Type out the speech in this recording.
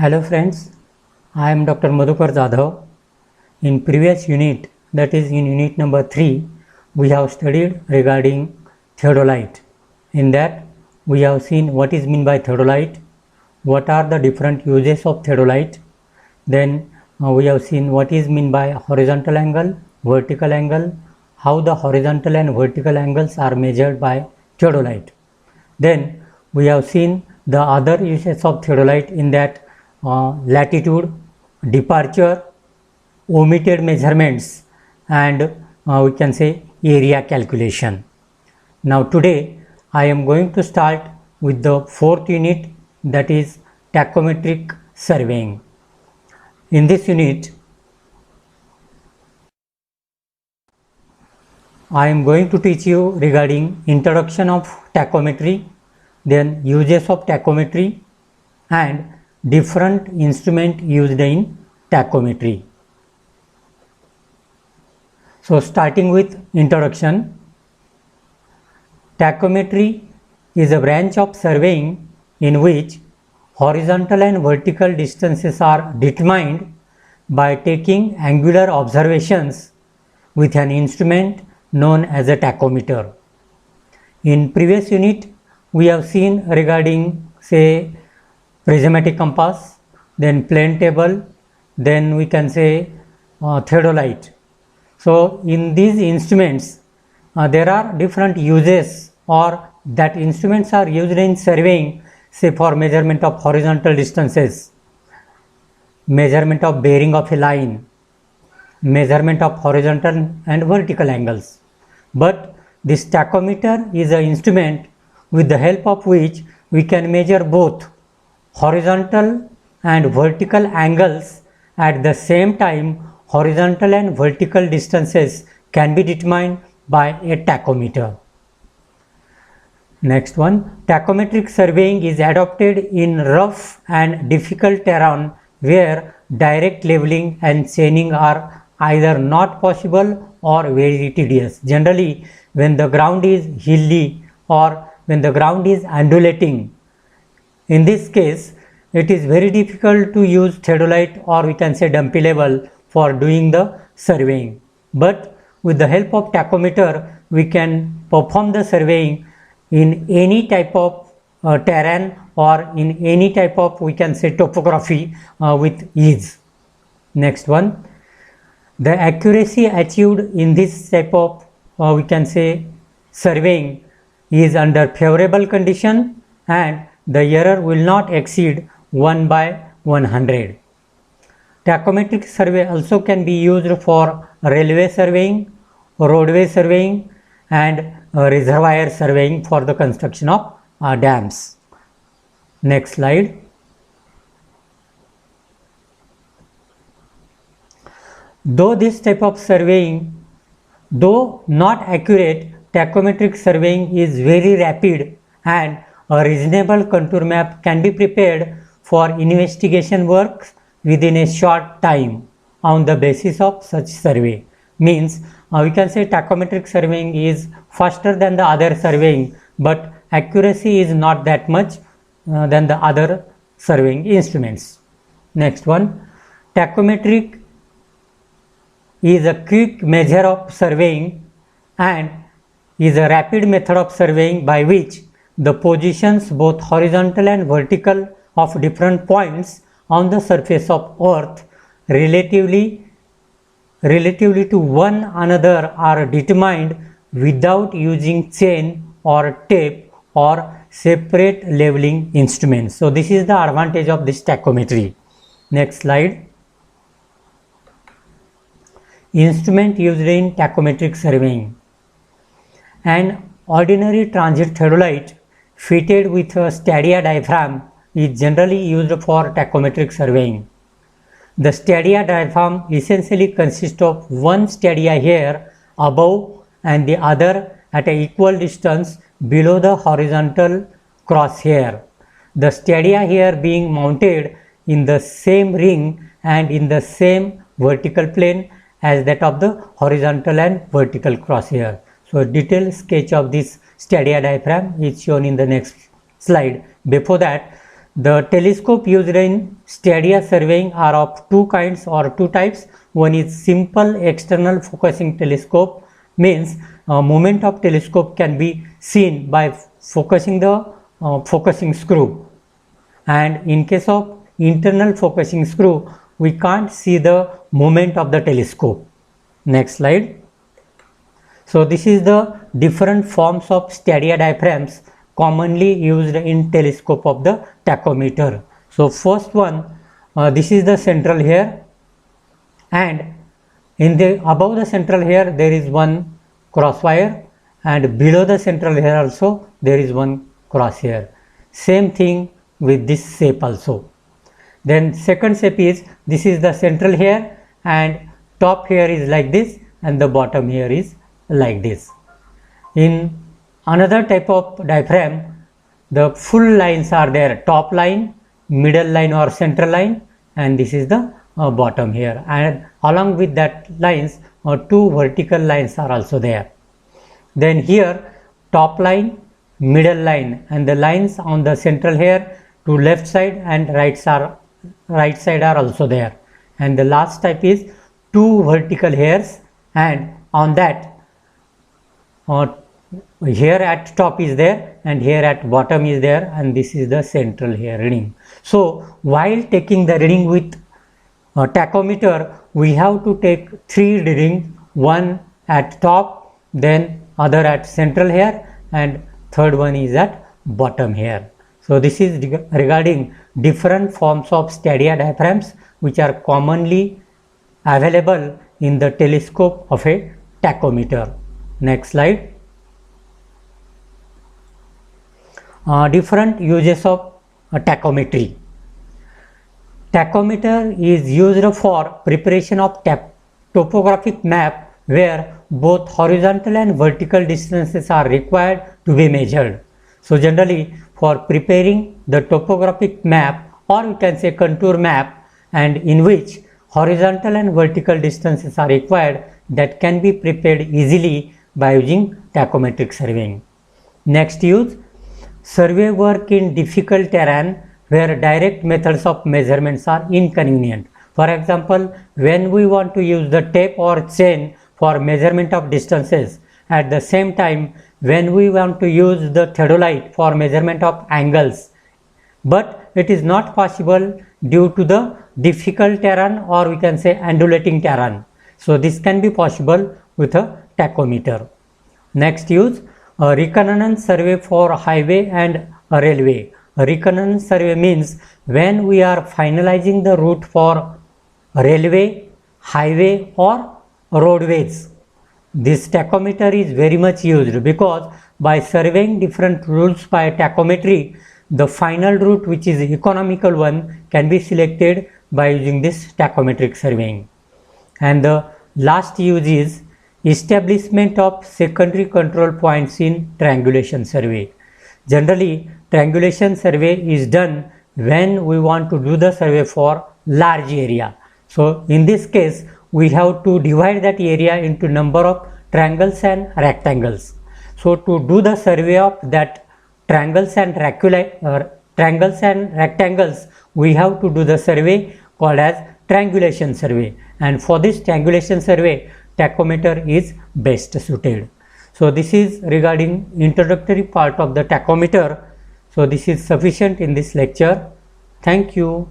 Hello friends, I am Dr. Madhukar Jadhav. In previous unit, that is in unit number 3, we have studied regarding theodolite. In that, we have seen what is meant by theodolite, what are the different uses of theodolite. Then we have seen what is meant by horizontal angle, vertical angle, how the horizontal and vertical angles are measured by theodolite. Then we have seen the other uses of theodolite in that latitude, departure, omitted measurements, and we can say area calculation. Now today I am going to start with the fourth unit, that is tachometric surveying. In this unit I am going to teach you regarding introduction of tachometry, then uses of tachometry and different instrument used in tachometry. So starting with introduction, tachometry is a branch of surveying in which horizontal and vertical distances are determined by taking angular observations with an instrument known as a tachometer. In previous unit, we have seen regarding say prismatic compass, then plane table, then we can say theodolite. So in these instruments there are different uses, or that instruments are used in surveying, say for measurement of horizontal distances, measurement of bearing of a line, measurement of horizontal and vertical angles. But this tachometer is an instrument with the help of which we can measure both horizontal and vertical angles at the same time. Horizontal and vertical distances can be determined by a tachometer. Next one, tachometric surveying is adopted in rough and difficult terrain where direct leveling and chaining are either not possible or very tedious. Generally, when the ground is hilly or when the ground is undulating, in this case it is very difficult to use theodolite or we can say dumpy level for doing the surveying. But with the help of tachometer we can perform the surveying in any type of terrain or in any type of we can say topography with ease. Next one, the accuracy achieved in this type of we can say surveying is under favorable condition and the error will not exceed 1/100. Tachometric survey also can be used for railway surveying, roadway surveying and reservoir surveying for the construction of dams. Next slide. Though this type of surveying, though not accurate, tachometric surveying is very rapid and a reasonable contour map can be prepared for investigation works within a short time on the basis of such survey. Means we can say tachometric surveying is faster than the other surveying, but accuracy is not that much than the other surveying instruments. Next one, tachometric is a quick measure of surveying and is a rapid method of surveying by which the positions both horizontal and vertical of different points on the surface of earth relatively to one another are determined without using chain or tape or separate leveling instruments. So this is the advantage of this tachometry. Next slide. Instrument used in tachometric surveying. An ordinary transit theodolite fitted with a stadia diaphragm is generally used for tachometric surveying. The stadia diaphragm essentially consists of one stadia here above and the other at an equal distance below the horizontal crosshair. The stadia here being mounted in the same ring and in the same vertical plane as that of the horizontal and vertical crosshair. So a detailed sketch of this stadia diaphragm is shown in the next slide. Before that, The telescope used in stadia surveying are of two kinds or two types. One is simple external focusing telescope, means movement of telescope can be seen by focusing the focusing screw, and in case of internal focusing screw we can't see the movement of the telescope. Next slide. So this is the different forms of stadia diaphragms commonly used in telescope of the tachometer. So first one, this is the central here, and in the above the central here there is one crosswire, and below the central here also there is one crosshair. Same thing with this shape also. Then second shape is, this is the central here, and top here is like this and the bottom here is like this. In another type of diaphragm, the full lines are there, top line, middle line or central line, and this is the bottom here, and along with that lines two vertical lines are also there. Then here top line, middle line, and the lines on the central here to left side and right side are also there. And the last type is two vertical hairs, and on that here at top is there and here at bottom is there, and this is the central hair reading. So while taking the reading with tachometer, we have to take three readings, one at top, then other at central hair, and third one is at bottom hair. So this is regarding different forms of stadia diaphragms which are commonly available in the telescope of a tachometer. Next slide. Different uses of tachometry. Tachometer is used for preparation of topographic map where both horizontal and vertical distances are required to be measured. So generally for preparing the topographic map, or you can say contour map, and in which horizontal and vertical distances are required, that can be prepared easily by using tachometric surveying. Next use, survey work in difficult terrain where direct methods of measurements are inconvenient. For example, when we want to use the tape or chain for measurement of distances, at the same time when we want to use the theodolite for measurement of angles, but it is not possible due to the difficult terrain, or we can say undulating terrain. So this can be possible with a tachometer. Next use, a reconnaissance survey for highway and a railway. A reconnaissance survey means when we are finalizing the route for railway, highway or roadways. This tachometer is very much used because by surveying different routes by tachometry, the final route, which is economical one, can be selected by using this tachometric surveying. And the last use is establishment of secondary control points in triangulation survey. Generally, triangulation survey is done when we want to do the survey for large area. So in this case, we have to divide that area into number of triangles and rectangles. So to do the survey of that triangles and rectangles, we have to do the survey called as triangulation survey, and for this triangulation survey tachometer is best suited. So this is regarding introductory part of the tachometer. So this is sufficient in this lecture. Thank you.